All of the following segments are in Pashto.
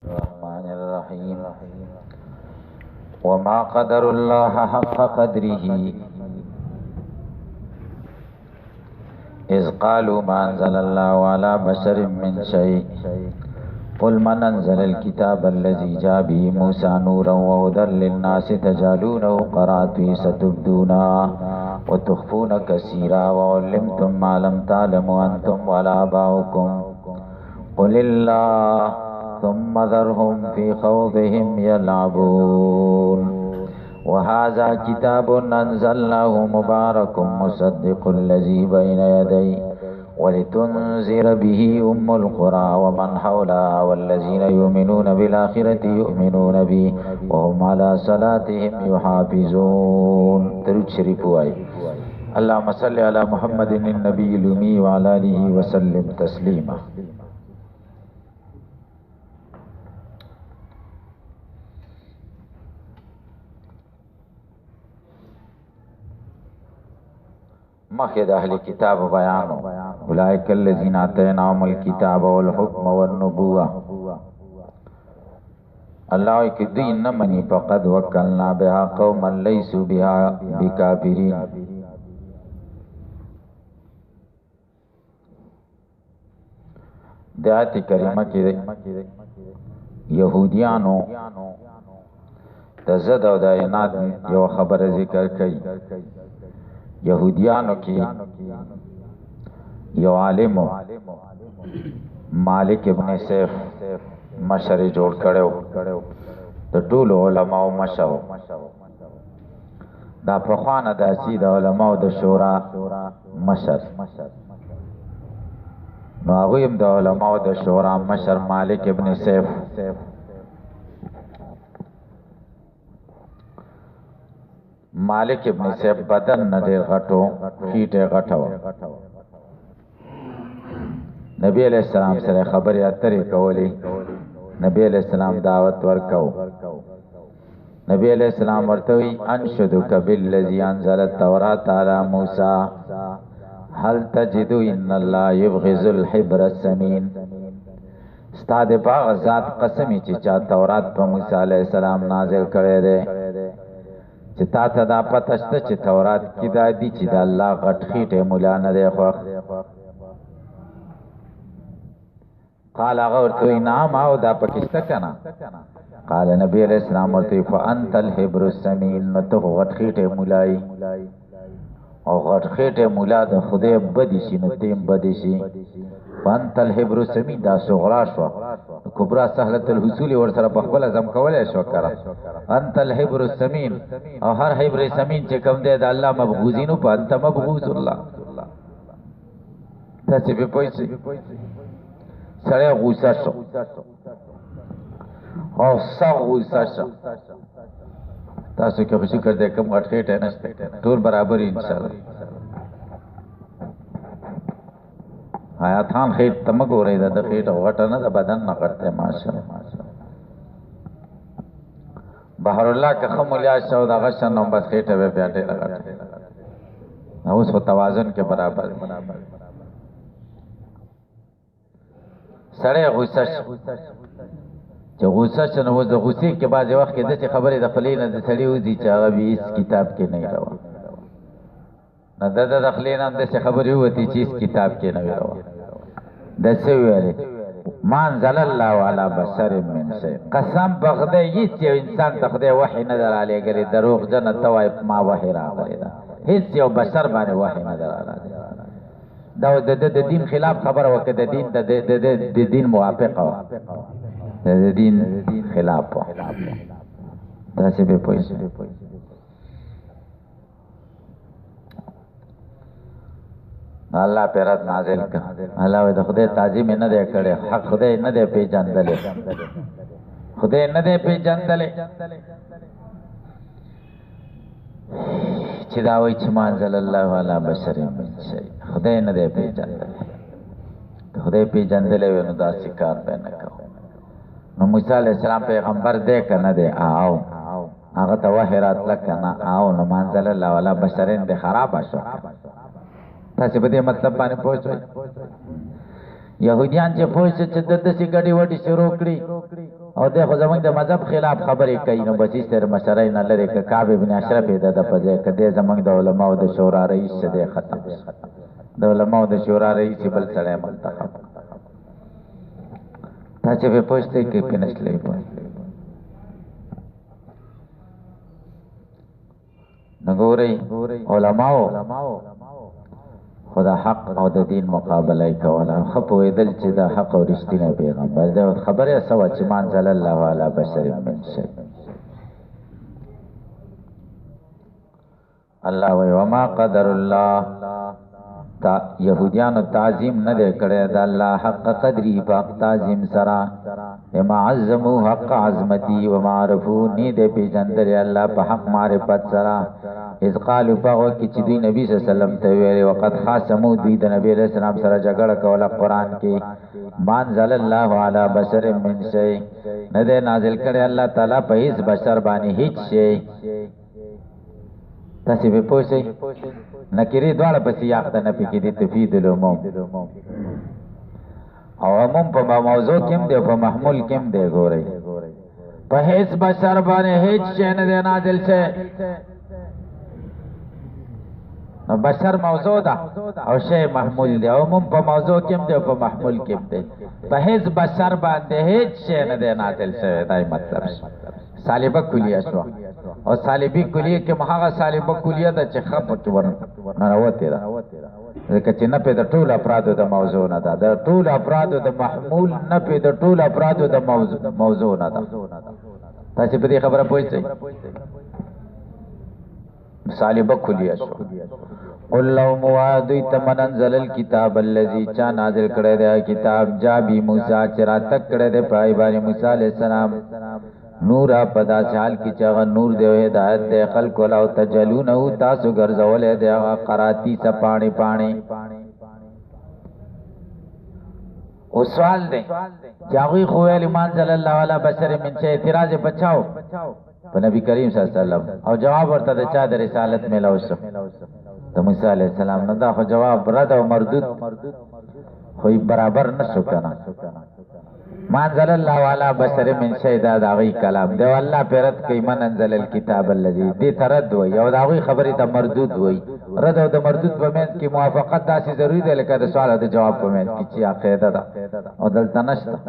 الرحمن الرحيم وما قدر الله حق قدره إذ قالوا ما أنزل الله على بشر من شيء قل من أنزل الكتاب الذي جاء به موسى نورا وهدى للناس تجعلونه قراطيس تبدونها وتخفون كثيرا وعلمتم ما لم تعلموا أنتم ولا آباؤكم قل الله ثم ذرهم في خوضهم يلعبون وهذا كتاب أنزلناه مبارك مصدق الذي بين يديه ولتنذر به القرى ومن حولها والذين يؤمنون بالآخرة يؤمنون به وهم على صلاتهم يحافظون. درود شریف وای. اللهم صل على محمد النبي الأمي وعلى آله وسلم تسليما. مخد اهل کتاب بیانو اولئک الذین آتیناهم الکتاب والحکم والنبوة. اللہ کی دین نمانی فقد وکلنا بها قوما لیسوا بها بکافرین. دیات کریمہ کی یہودیانو تزد و دائنات یو خبر ذکر کئی. یہودیانو کی یو عالم مالک ابن سیف مشر جوړ کړو د ټول علماء مشر دا پخوانه د اسید علماء د شورا مشر نو هغه هم د علماء د شورا مشر مالک ابن سیف مالک ابن سیب بدن ندیر غټو خیټه غټو. نبی علیہ السلام سره خبرې اترې کولې. نبی علیہ السلام دعوت ورکاو. نبی علیہ السلام ورته وی انشدک بالذی انزل التوراۃ علی موسی هل تجد ان الله یبغض الحبر السمین. استاد باغ ذات قسمی چې چا تورات په موسی علیہ السلام نازل کړی دی چې تا ته دا پته شته چې تورات کې دا دي چې د الله غټ خیټه مولا نه دی خوښ. قال هغه ورته نعم او دا پکې شته که نه. قال نبی علیہ السلام ورته فانت الحبر السمین. نو ته غټ خیټه مولای او غټ خیټه مولا د خدای بدی شي نو تیم بدی شي. فانت الحبر السمین دا صغرا شو کبرا سهلت الحصول ور سره په خپل ازم کولای شو کړه. انت الحبر السمین او هر حبر سمین چې کوم دی د الله مبغوزینو په انت مبغوز الله. تاسو به پوښتنه سره غوسه شو او سغ غوسه شو. تاسو کې خوشي کړ دې کوم غټ خېټه نشته ټول برابر ان شاء الله. آیا تھان خیٹ تمک ہو رہی دا خیٹ غټه نه د بدن نه غټه ماشاءالله. بحر الله که خمولیا شو دا غشن نو بس خیټه به پیاټه لګاټه نو اوس په توازن کې برابر سړی غوسه چې غوسه شنو د غوسې کې بعض وخت کې د خبرې د خلینا د سړی وځي چې هغه به اس کتاب کې نه راو نه د خلینا د خبرې وتی چې اس کتاب کې نه راو د څه ویلې مان زل الله علی بشر من شی. قسم بغده هیڅ یو انسان ته خدای وحی نه درالې غری دروغ جن توای ما وحی راغلی دا هیڅ یو بشر باندې وحی نه درالې دا د دین خلاف خبره وکړه. د دین د دین موافقه د دین خلاف دا څه به پوښتنه. الله پیرات نازل کړ. الله د خدای تعظیم نه دی کړی. حق خدای نه دی پیژندل. خدای نه دی پیژندل چې دا وایي چې منزل الله علی بشر من شی. خدای نه دی پیژندل. خدای پیژندل نو دا کار به نه کوو. نو موسی علیہ السلام پیغمبر دی که نه دی؟ او هغه ته وحی راتله که نه؟ او نو منزل الله علی بشرین دی خرابه شو. تاسو په دې مطلب باندې پوه شئ. یهودیان چې پوه شي چې د داسې ګډې وډې شروع کړي او دغه زمونږ د مذهب خلاف خبرې کوي نو بچی سره مشره نه لري ک کعب ابن اشرف د پځه کده زمونږ د علماء د شورا رئیس څخه ختم د علماء د شورا رئیس بل سره منتخب تا چې په پوښتې کې پینسلې په نګوري علماء خدا حق او د دین مقابله کوله خپوي دل چې دا حق او رښتینی پیغمبر دا خبره سوا چې منزل الله علی بشر من شي الله وی وما قدر الله تا يهوديانو تعظیم نه دی کړی د الله حق قدرې په تعظیم سره اما عظمو حق عظمتي ومعرفو ني دې پیژندل الله په حق معرفت سره اذ قالوا فغو کی چې دوی نبی صلی الله علیه وسلم ته ویلي وقت خاصمو دوی د نبی علیہ السلام سره جګړه کوله قران کې منزل الله علی بشر من شی نه دې نازل کړی الله تعالی په هیڅ بشر باندې هیڅ شی تاسو به پوښتنه نکری دواړه په سیاق د نفي کې دي تفید العموم او عموم په موضوع کې هم دی په محمول کې هم دی ګورئ په هیڅ بشر باندې هیڅ شی نه دی نازل شي بشر موضوع ده او شی محمول دی عموم په موضوع کې هم دی په محمول کې هم دی په هیڅ بشر باندې هیڅ شی نه دی نازل شوی دا مطلب سالبه کلیه شو او سالبی کلیه کې مهاغه سالبه کلیه ده چې خپ کې ورنوته ده ځکه چې نه په د ټول افرادو د موضوع نه ده د ټول افرادو د محمول نه په د ټول افرادو د موضوع نه ده تاسو په دې خبره پوښتنه سالبه کلیه شو قل لو موادی تمنزل الكتاب الذي چا نازل کړی دی کتاب جابی موسی چرا تک کړی دی پای باندې موسی علیہ السلام نورا پدا چال کی چاغه نور دی هدایت دی خلق ولا تجلونه تاسو ګرځولې دی قراتی څ پانی پانی او سوال دی چاغي خو ال ایمان صلی الله علیه بشر من چې اعتراض بچاو په نبی کریم صلی الله علیه وسلم او جواب ورته د چا د رسالت ملو شو د موسی علیہ السلام نه دا خو جواب رد او مردود خو برابر نشو کنه منزل الله علی بشر من شی دا دغه کلام دی الله پیرت کوي منزل الكتاب الذي دې ترد وي او دغه خبره ته مردود وي رد او د مردود په منځ کې موافقت داسې ضروری ده لکه د سوال او د جواب په منځ کې چې عقیده ده او دلته نشته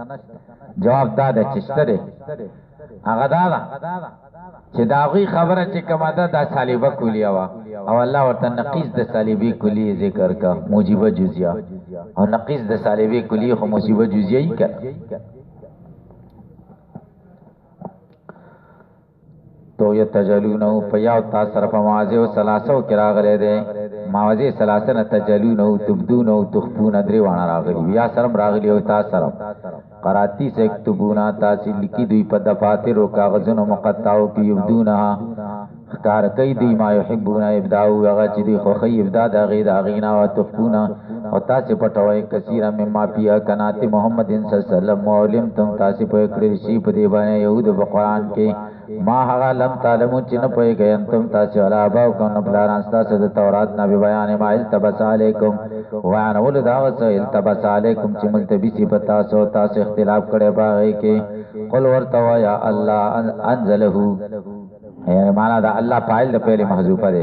جواب دا ده چې شته هغه دا چې داغي خبره چې کومه ده د صلیبه کلیه وا او الله ورته نقیص د صلیبی کلیه ذکر کا موجبه جزئیه او نقیص د صلیبی کلیه خو موجبه جزئیه ای کړه تو یتجلونه فیاو تاثر فمازه او ثلاثه کرا غره ده ماوزه ثلاثه تجلونه تبدونه تخفون درې وانه راغلی یا سرم راغلی او تاثر قراتی سے اکتبونا تاسی لکی دوی پا دفاتر و کاغذونو مقطعو کی یبدونها خکار کئی دی ما یحبونا ابداو وغا چی دی خوخی ابدا دا غید آغینا و تخفونا و تاسی پتوائی کثیرا مما پیا کنات محمد صلی اللہ علیہ وسلم معلم تم تاسی پا اکڑی شیپ دیبانے یهود بقرآن کے ما حقا لم تعلمون چی نپوئی گئی انتم تاسی علا باو کن نبلاران ستاسی دا تورات نبی بیان ما التبس علیکم وعن ولد آغسو التبس علیکم چی ملتبسی پتاسو تاسی اختلاف کرے باغی کے قل ورتوا یا اللہ انزلہو یعنی مانا دا اللہ پائل دا پہلے محضوفہ دے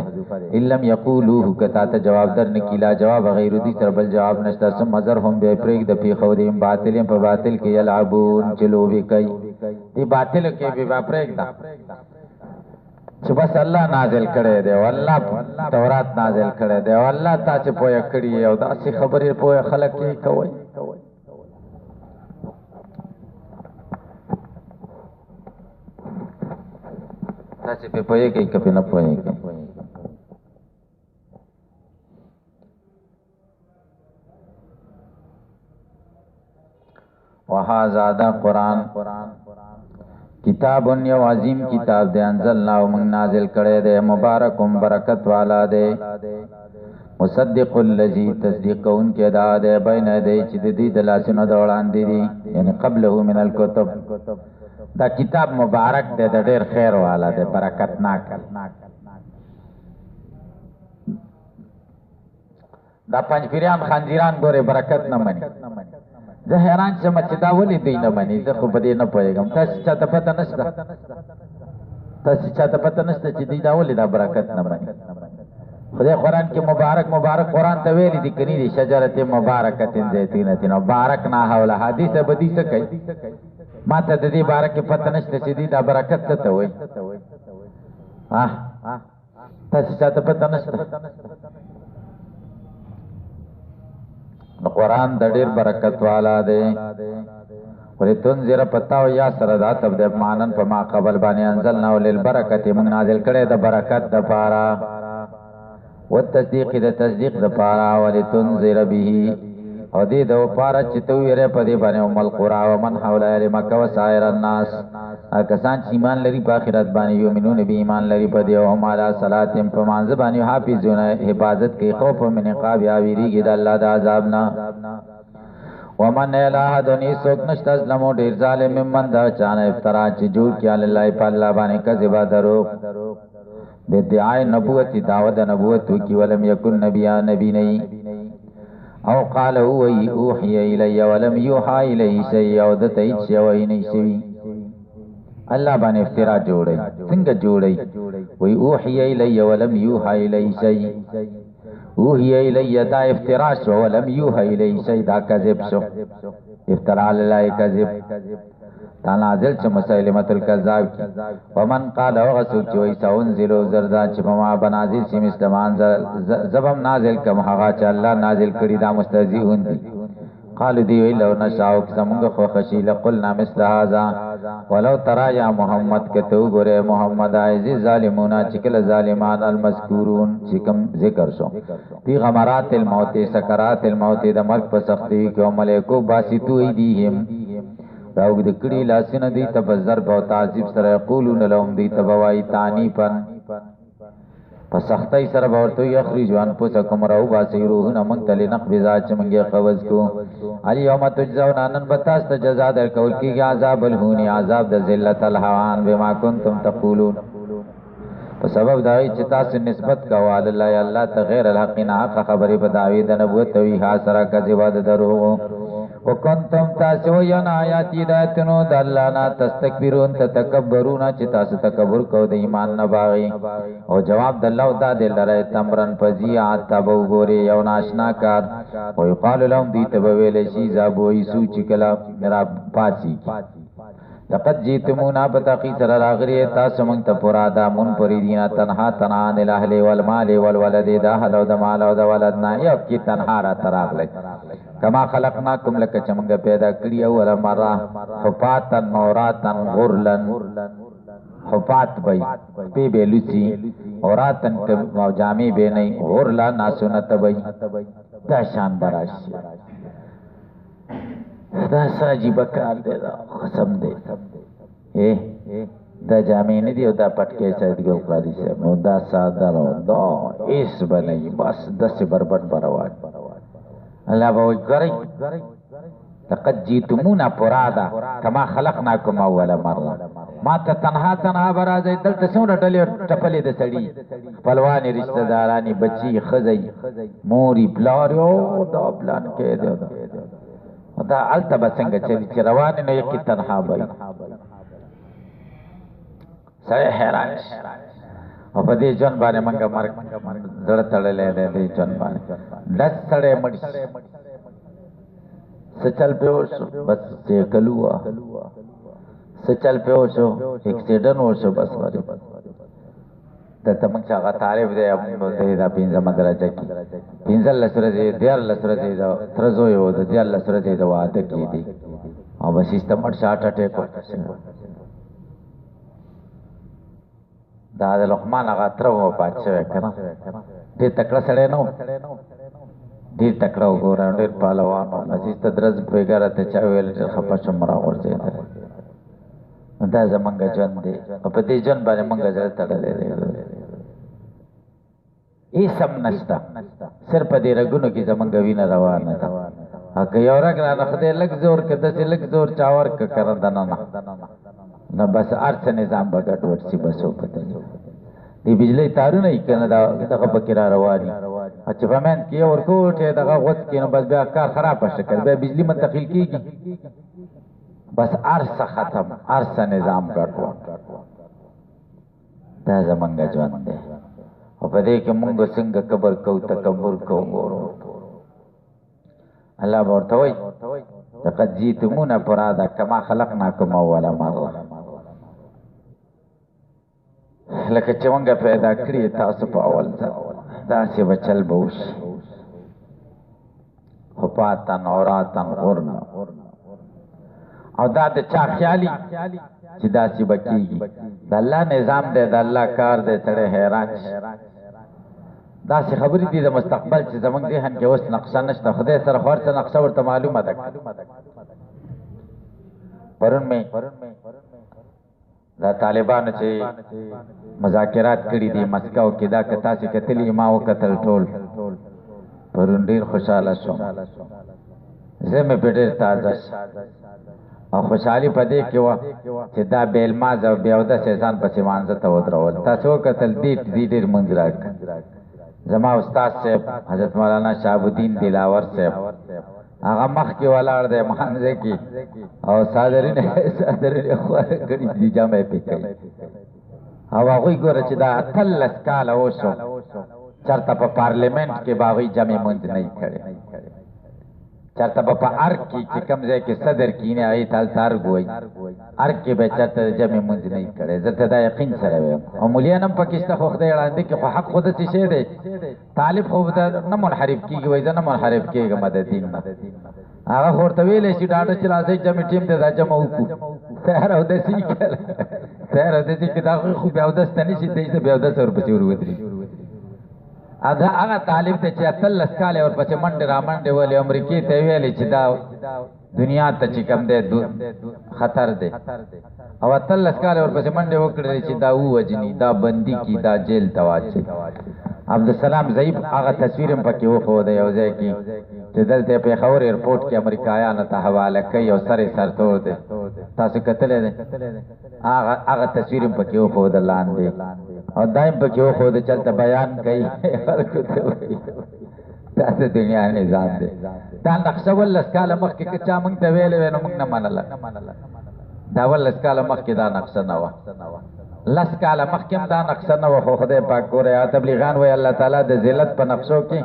اللم یقولوه کتا تا جواب در نکیلا جواب غیر دی سر بل جواب نشتا سم مذرهم بے پریک دا پی خودیم باطلیم پا باطل کی یلعبون چلو بھی کئی دی باطل کی بھی با پریک دا چھ بس اللہ نازل کرے دے واللہ تورات نازل کرے دے واللہ تا چھ پویا کری ہے دا سی خبری پویا خلق کی کوئی تاسو په پوهه کې کپی نه پوهه کې وهذا دا قرآن کتاب یو عظیم کتاب دے انزلنا ومن نازل کړي دے مبارک برکت والا دے مصدق الذی تصدیق ان کے دا دے بین دے چې دې د لاسونو د وړاندې دي یعنی قبله من الكتب دا کتاب مبارک دے د ډیر خیر والا دے برکت ناک دا پنځ پیران خنزیران ګوره برکت نه مني زه حیران شم چې دا ولې دوی نه مني زه خو په دې نه پوهېږم تاسې چاته پته نشته تاسې چاته پته نشته چې دوی دا ولې دا برکت نه مني خدای قرآن کې مبارک قرآن ته ویلي دي کني دي شجرت مبارکت زیتونت مبارک نه حول حدیث بدی څه کوي ما ته د دې باره کې پته نشته چې دوی دا برکت څه ته وایي تاسې چاته پته نشته نو قرآن د ډېر برکت والا دی ولتنذر پتاو یا سره دا تبدیل مانن په ما قبل باندې انزلنا للبرکت موږ نازل کړي د برکت د پاره والتصديق د تصدیق د پاره ولتنذر به او دې د پاره چې تو یې په دې باندې ام القرى ومن حوله مکه وسائر الناس کسان چې ایمان لري په آخرت باندې یؤمنون به ایمان لري په دې او مالا صلاتم په مانځ باندې حافظونه حفاظت کوي خوف من عقاب یا ویریږي د الله د عذاب نه ومن اله دني سوک نشتا ظلمو ډیر ظالم من دا چانه افترا چې جوړ کیا الله په الله باندې کذبا درو بدعای نبوت دعوت نبوت کی ولم یکن نبیا نبی نہیں او قال هو اوحي الي ولم يوحى الي شيء او دته هیڅ وای نه شي الله باندې افترا جوړي څنګه جوړي وی اوحي الي ولم يوحى الي شيء اوحي الي دا افترا شو ولم يوحى الي شيء دا کذب شو افترا الله کذب تنازل چې مسلمه الکذاب کی ومن قال وغسل چې وای سونزل زردا چې ما بنازل چې مسلمان زبم نازل کم هغه چې الله نازل کړی دا مستهزئون دي قال دی لو نشاء زمغه خو خشی لقلنا مثل هذا ولو ترى يا محمد کتو ګره محمد عزیز ظالمون چې کله ظالمان المذکورون چې کوم ذکر شو فی غمرات الموت سکرات الموت د مرګ په سختی کې ملائکه باسطو ایدیهم راوګ د کړي لاسونه دی تبذر او تعذيب سره یقولون لهم دی تبوای تانیفن په سختۍ سره ورته یخرج وان پوسکم راو باسی روحنا منتل نقبزا چې منګه قبض کو علی یوم تجزون انن بتاست جزاء در کول کی عذاب الهون عذاب د ذلت الهوان بما کنتم تقولون په سبب دای چې تاسو نسبت کوال الله الله ته غیر الحق نه خبره په داوی د نبوت وی ها سره کذب د درو وکنتم تاسو ین آیات ہدایتونو د الله نه تستكبرون تتکبرون چې تاسو تکبر کو د ایمان نه باغی او جواب د الله دا د لره تمرن فزیع تبو ګوري یو ناشنا کار او یقال لهم دی تبویل شي زابو ایسو چې کلا میرا پاسی لقد جئتمونا بتقی سر راغری تاسو مونږ ته پرادا مون پریدینا تنها تنها الاهل والمال والولد دا اهل او د مال او د ولد نه یو کی تنها را تراغلی کما خلقناکم لک چمنګ پیدا کړی او ول مره حفاتن نوراتن غرلن حفات بای پی بیلوسی اوراتن او جامع به نه غرلا ناسونت بای دا شاندار شي دا ساجی بکار دی دا قسم دی دا جامع نه دی او دا پټکې سید ګو قاری سے نو دا ساده نو دا ایس بنای بس دس بربټ برواج الله به وګورئ لقد جئتمونا فرادا كما خلقناكم اول مره ما ته تنها برازي دلته څومره ډلې ټپلې د سړي خپلواني رشتہ دارانی بچي خزي موري بلاريو دا پلان کې دی دا التبه څنګه چې روان نه یې تنها وي سره حیران او په دې جون باندې منګه مرګ زړه تړلې دې جون باندې دس سړې مړ سچل په وشو بس چې کلوا سچل په وشو اکسیډنټ وشو بس واره د تمنګ څنګه طالب دی دا پینځه مدرسه کې پینځه لسره دې دیار لسره دې دا ترزو یو د دیار لسره دې دا واده کې دي او بس سیستم 60 اٹیک ورته دا د لقمان هغه تر و پاتې کنه دې تکړه سره نو دې تکړه وګوره ډېر پهلوان عزیز تدرز پیګاره ته چا ویل خپه شمرا ورته دا زمونږ ژوند دی په دې ژوند باندې مونږ ځل تړلې دی ای سم نشتا صرف دې رګونو کې زمونږ وینه روانه ده هغه یو رګ نه خدای لګ زور کې دسه لګ زور چاور ک کړندنه نه بس ارث نظام بغټ ورسي بسو پته دی بجلی تارونه کنه دا دغه پکې را رواني چې په منځ کې یو ورکوټې دغه غوڅ کړي نو بس بیا کار خراب شي کړ بیا بجلی منتقل کیږي بس ارسه ختم ارسه نظام ګډوډ دا زمونږ ژوند دی او په دې کې مونږ څنګه کبر کوو تکبر کوو الله به ورته وایي لقد جئتمونا فرادا كما خلقناكم اول مره لکه چې مونږ پیدا کړی تاسو په اول ځل داسې به چل به وشي حفاتن عوراتن غرنا او دا د چا خیالي چې داسې به کېږي د الله نظام دی د الله کار دی سړی حیران شي داسې خبرې دي د مستقبل چې زموږ ذهن کې اوس نقشه نشته خدای سره خو هر څه نقشه ورته معلومه ده پرون مې دا طالبانو چې مذاکرات کړي دي مسکو کې دا که تاسې کتلي ما وکتل ټول پرون ډېر خوشحاله شوم زه مې پې ډېر تازه او خوشحالي په دې کې وه چې دا بیلماز او بیا اودسې ځان پسې مانځه ته ودرول تاسو وکتل دې ډېر مونځ راکړه زما استاد صاحب حضرت مولانا شهاب الدین دلاور صاحب هغه مخکې ولاړ دی مانځه کې او صادرین خواره کړي دي جامې پې کوي او هغوی ګوره چې دا 18 کاله وشو چېرته په پارلیمنټ کې به هغوی جمع مونځ نه وي کړی چېرته به په ارګ کې چې کوم ځای کې صدر کښېني هغې ته هلته ارګ وایي ارګ کې به چېرته جمع مونځ نه وي کړی زه ته دا یقین سره وایم او مولیان هم پکې شته خو خدای وړاندې کې خو حق خو داسې شی دی طالب خو نه منحرف کېږي وایي زه نه منحرف کېږم د دین نه هغه خو ورته ویلی شي ډاډه چې راځئ جمع ټیم ته دا جمع وکړو سهار اودسي کړه سهار اودسي کې دا خو بیا اودس ته نه شي دی ته بیا اودس ورپسې ور ودرېږي دا هغه طالب ته چې 18 کاله ورپسې منډې را منډې ولې امریکې ته ویلې چې دا دنیا ته چې کوم دی خطر دی او 18 کاله ورپسې منډې وکړلې چې دا ووجني دا بندي کي دا جیل ته واچي عبدالسلام ضعیف هغه تصویر هم پکې وښوده یو ځای کې چې دلته پېښور ایرپورټ کې امریکایانو ته حواله کوي او سر یې سرتور دی تاسو کتلی دی هغه تصویر هم پکې وښوده لاندې او دا هم پکې وښوده چې هلته بیان کوي خلکو ته وایي دا د دنیا نظام دی دا نقشه 18 کاله مخکې که چا موږ ته ویلې وی نو موږ نه منله دا 18 کاله مخکې دا نقشه نه وه 10 کاله مخکې هم دا نقشه نه وه خو خدای پاک ګوره یا تبلیغان وایي الله تعالی د ذلت په نقشو کې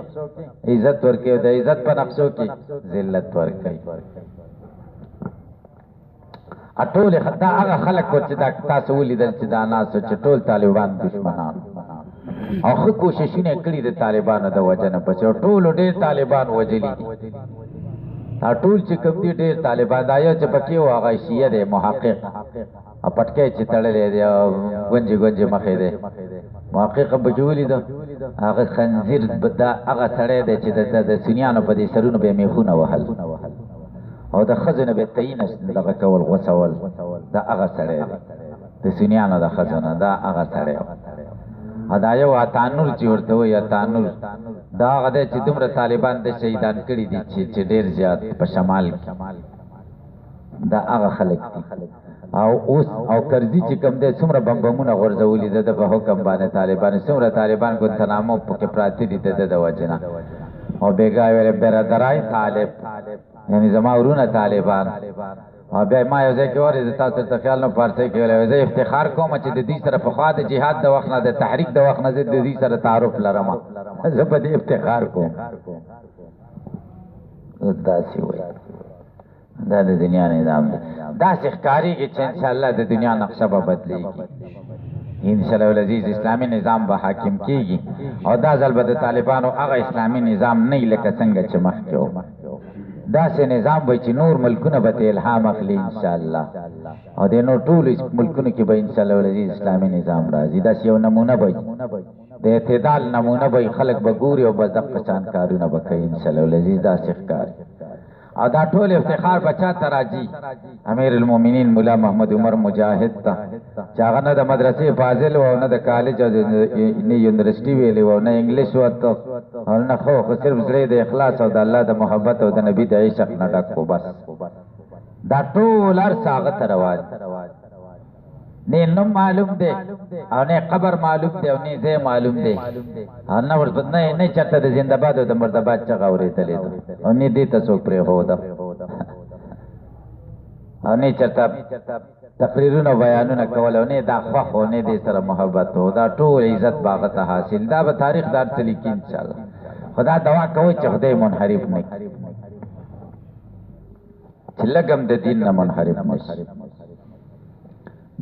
عزت ورکوي او د عزت په نقشو کې ذلت ورکوي ټول دا هغه خلک و چې دا تاسو ولیدل چې دا ناسو چې ټول طالبان دشمنان او ښه کوششونه کړي د طالبانو د وجه نه پسې او ټولو ډېر طالبان وجلي دي ټول چې کوم دي ډېر طالبان دا یو چې پکې و هغه شیعه دی محقق او پټکی چې تړلی دی او ګونجې ګونجې مخې دی محقق هم پکې ولیده هغه خنزیر دا هغه سړی دی چې د سنیانو په دې سرونو به یې میخونه وهل او د ښځو نه به یې تعینه دغه کول غوڅول دا هغه سړی دی د سنیانو د ښځو نه دا هغه سړی و دا یو اتانور چې ورته وایي اتانور دا هغه دی چې دومره طالبان د شهیدان کړي دي چې ډېر زیات په شمال کې دا هغه خلک دي او اوس او کرزي چې کوم دی څومره بمبمونه غورځولي ده د په حکم باندې طالبان څومره طالبان ګوتنامو پکې پراته دي د وجه نه او بېګا ویلې برادرای طالب یعنی زما ورونه طالبان او بیا ما یو ځای کې اورېده تاسو ته خیال نه فارسۍ کې ویلی زه افتخار کوم چې د دې سره پخوا د جهاد د وخت نه د تحریک د وخت نه زه د دې سره تعارف لرم زه په دې افتخار کوم داسې وایي دا د دنیا نظام دی داسې ښکارېږي چې انشاءالله د دنیا نقشه به بدلېږي انشاءالله العزیز اسلامي نظام به حاکم کېږي او دا ځل به د طالبانو هغه اسلامي نظام نه وي لکه څنګه چې مخکې و داسې نظام وي چې نور ملکونه به ته الهام اخلي انشاءالله او د نور ټولو ملکونو کې به انشاءالله العزیز اسلامي نظام راځي داسې یو نمونه به د اعتدال نمونه به خلک به ګوري او به دغه شان کارونه به کوي انشاءالله العزیز داسې ښکاري او دا ټول افتخار بچا ته راځي امیر المؤمنین مولا محمد عمر مجاهد ته چې هغه نه د مدرسې فاضل و او نه د کالج او نه یونیورسټي ویلی و او نه انګلیش ورته او نه خو صرف زړه د اخلاص او د الله د محبت او د نبي د عشق نه ډک و بس دا ټول هر څه هغه ته رواج نه نوم معلوم دی او نه قبر معلوم دی او نه ځای معلوم دی او نه ورته نه چرته د زنده‌باد او د مرده‌باد چغه اورېدلې ده او نه دې ته څوک پرېښوده او نه چرته تقریرونه بیانونه کول او نه دا خوښ او نه دې سره محبت او دا ټول عزت باغ ته حاصل دا به تاریخ دار څه لیکي انشاءالله خدا دعا کوي چې خدای منحرف نه کړي چې لګم د دین نه منحرف نشي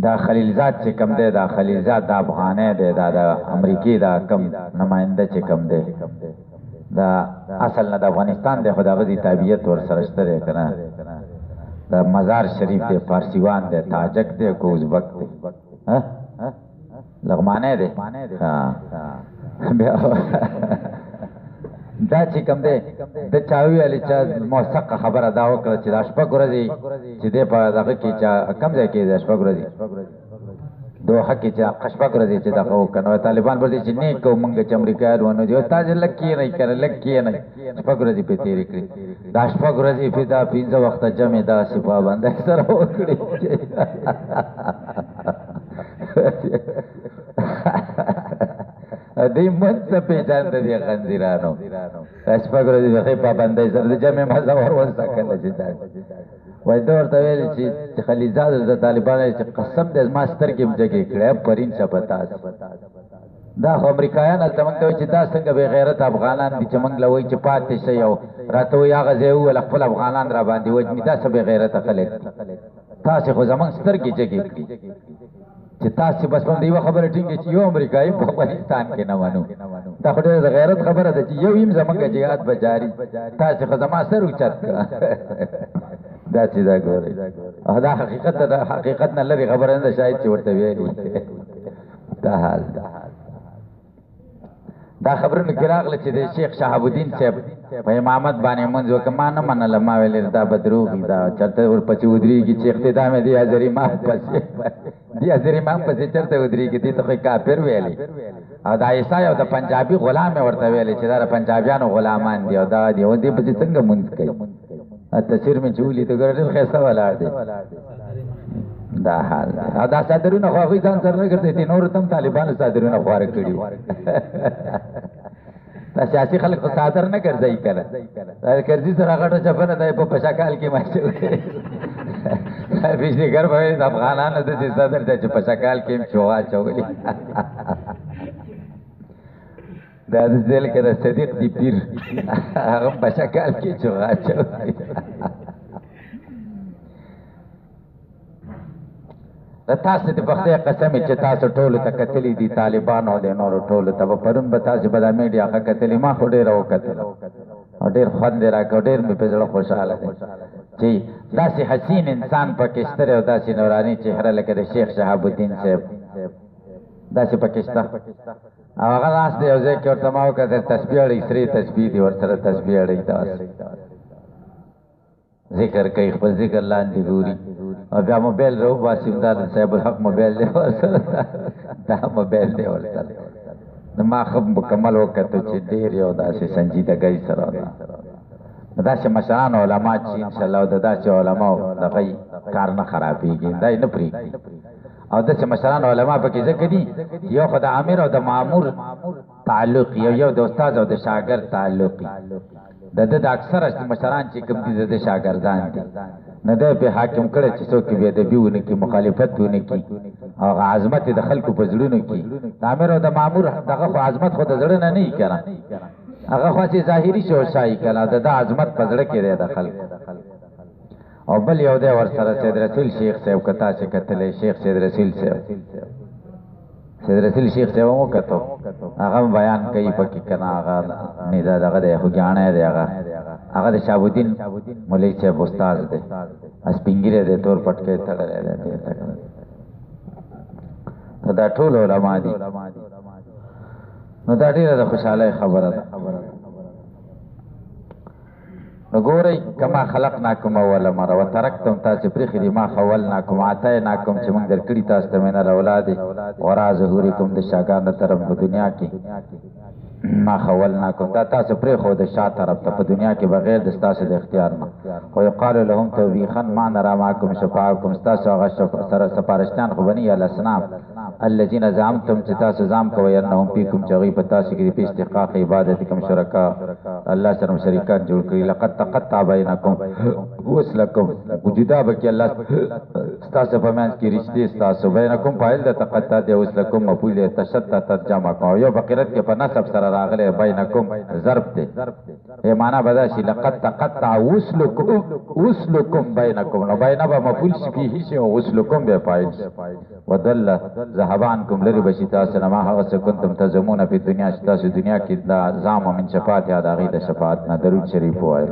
دا خلیلزاد چې کم دی دا خلیلزاد دا افغانۍ دی دا د امریکې دا کم نماینده چې کم دی دا اصل نه د افغانستان دی خو د هغه تابعیت ورسره شته دی که نه د مزار شریف دی فارسیوان دی تاجک دی که ازبک دی لغمانی دی بیا دا چې کوم دی د چا ویلې چې موثقه خبره دا وکړه چې دا شپږ ورځې چې دی په دغه کې چې کوم ځای کې دی شپږ ورځې دوحه کې چې شپږ ورځې چې دغه وکړه نو طالبان بولي چې نه کوو موږ چې امریکایان ونو چې تاسې لږ کښېنئ که نه لږ کښېنئ شپږ ورځې پرې تېرې کړي دا شپږ ورځې پرې دا پنځه وخته جمع داسې پابندۍ سره وکړي دی من څه پېژانده دي خنزیرانو دا شپږ ورځې بېخي پابندۍ سره د جمع مزه وروسکله چې دا وایي ده ورته ویلې چې خلیلزاد د طالبانو چې قسم دی زما سترګې م جګې کړې پرین شه په تاسې دا خو امریکایان هلته موږ ته وایي چې دا څنګه بې غیرته افغانان دي چې موږ له وایي چې پاتې شئ او راته وایي هغه ځای وویل خپل افغانان را باندې وجني دا څه بې غیرته خلک دي تاسې خو زموږ سترګې جګې کړي چې تاسې بس په یوه خبره ټینګې چې یو امریکایي په افغانستان کې نه منو دا خو ډېره د غیرت خبره ده چې یو یم زموږ جهاد به جاري تاسې خو زما سر اوچت کړه داسې دا ګورئ دا حقیقت نه لرې خبره نه ده شاید چې ورته ویلي دا حال ده دا خبرونه کې راغله چې د شیخ شهاب الدین صاحب په امامت باندې مونځ وکړه ما نه منله ما ویلې دا به دروغ وي دا چېرته ورپسې ودرېږي چې اختتام یې د حضر امام پسې د حضر امام پسې چېرته ودرېږي دې ته خو کافر ویلې او دا عیسی او د پنجابي غلام یې ورته ویلې چې دا د پنجابیانو غلامان دي او دا دي او دې پسې څنګه مونځ کوي تصویر مې چې ولیدو ګوره ډېر ښایسته ولاړ دی دا حال دی او دا صادرونه خو هغوی ځان سره نه ګرځوي نورو ته هم طالبانو صادرونه خواره کړي وو دا سیاسي خلک خو صادر نه ګرځوي که نه دا کرزي سره غټه چپنه دا یې په پشکال کې ماچوي پیشنګر به وایي د افغانانو داسې صدر دی چې پشکال کې هم چوغه اچولي دا د ځل کې د صدیق دی پیر هغه هم پشکال کې چوغه اچولي د تاسو د پخدای قسم چې تاسو ټولو ته کتلې دي طالبانو د نورو ټولو ته به پرون به تاسو به د میډیا ښه کتلې ما خو ډېره وکتل او ډېر خوند یې راکړ ډېر مې په زړه خوشحاله دی چې داسې حسین انسان پکې شته او داسې نوراني چهره لکه د شیخ شهاب الدین صاحب داسې پکې شته او هغه ناست دی یو ځای کې ورته ما وکتل تسبیح اړوي سرې تسبیح دي ورسره تسبیح اړوي داسې ذکر کوي خپل ذکر لاندې ګوري او بیا موبایل راوباسي دا د صاحب الحق موبایل دی ورسره دا موبایل دی ورسره نو ما ښه مکمل وکتو چې ډېر یو داسې سنجیدګۍ سره ده داسې مشران علما چې انشاءالله د داسې علماو دغه کار نه خرابېږي دا یې نه پرېږدي او داسې مشران علما پکې ځکه دي یو خو د امیر او د مامور تعلق یو د استاد او د شاګرد تعلق د ده د اکثره مشران چې کوم دي د ده شاګردان دي نه دی پې حاکم کړی چې څوک یې بېادبي ونه کړي مخالفت ونه کړي او هغه عظمت یې د خلکو په زړونو کړي د امیر او د مامور دغه خو عظمت خو د زړه نه نه وي که نه هغه خو چې ظاهري شوشایي که نه د ده عظمت په زړه کې دی د خلکو او بل یو دی ورسره سید رسول شیخ صاحب که تاسې کتلی شیخ سید رسول صاحب سید رسول شیخ صاحب هم وکتو هغه بیان کوي پکې که نه هغه نه دا دغه دی خوږیاڼی دی هغه د شهاب الدین مولوي صاحب استاد دی سپین ږیری دی تور پټکی تړلی دی نو دا ټول علما دي نو دا ډېره د خوشحالۍ خبره ده نو ګورئ کما خلقناکم اول مره وترکتم تاسې پرېښي دي ما خولناکم عطیناکم چې موږ درکړي تاسو ته من الاولاد ورا ظهورکم د شاګانو طرف په دنیا کې ما خولناکم دا تاسو پرې خو د شا طرف ته په دنیا کې بغیر د تاسو د اختیار نه خو یقال لهم توبیخا ما نرى معكم شفاعكم تاسو هغه سره سپارشتان خو بني الاسنام الذين زعمتم چې تاسو زعم کوئ انهم فيكم چغي په تاسو کې په استحقاق عبادتکم شرکا الله سره شریکان جوړ کړی لقد تقطع بينكم وسلكم وجودا بک الله تاسو په مانس کې رشتې تاسو بینکم فاعل د تقطع دی وسلكم مفعول تشتت ترجمه کو یو بقرت کې په نسب سره راغله بینکم ظرف دی ای معنا بدا شي لقد تقطع وسلكم بینکم نو بینه مفعول فيه شي وسلكم به فاعل ودل ذهبانکم لری بشی تاسو نه ما هغه څه کنتم تزمون په دنیا چې تاسو دنیا کې دا زام من شفاعت یا د غیده شفاعت نه درود شریف وایي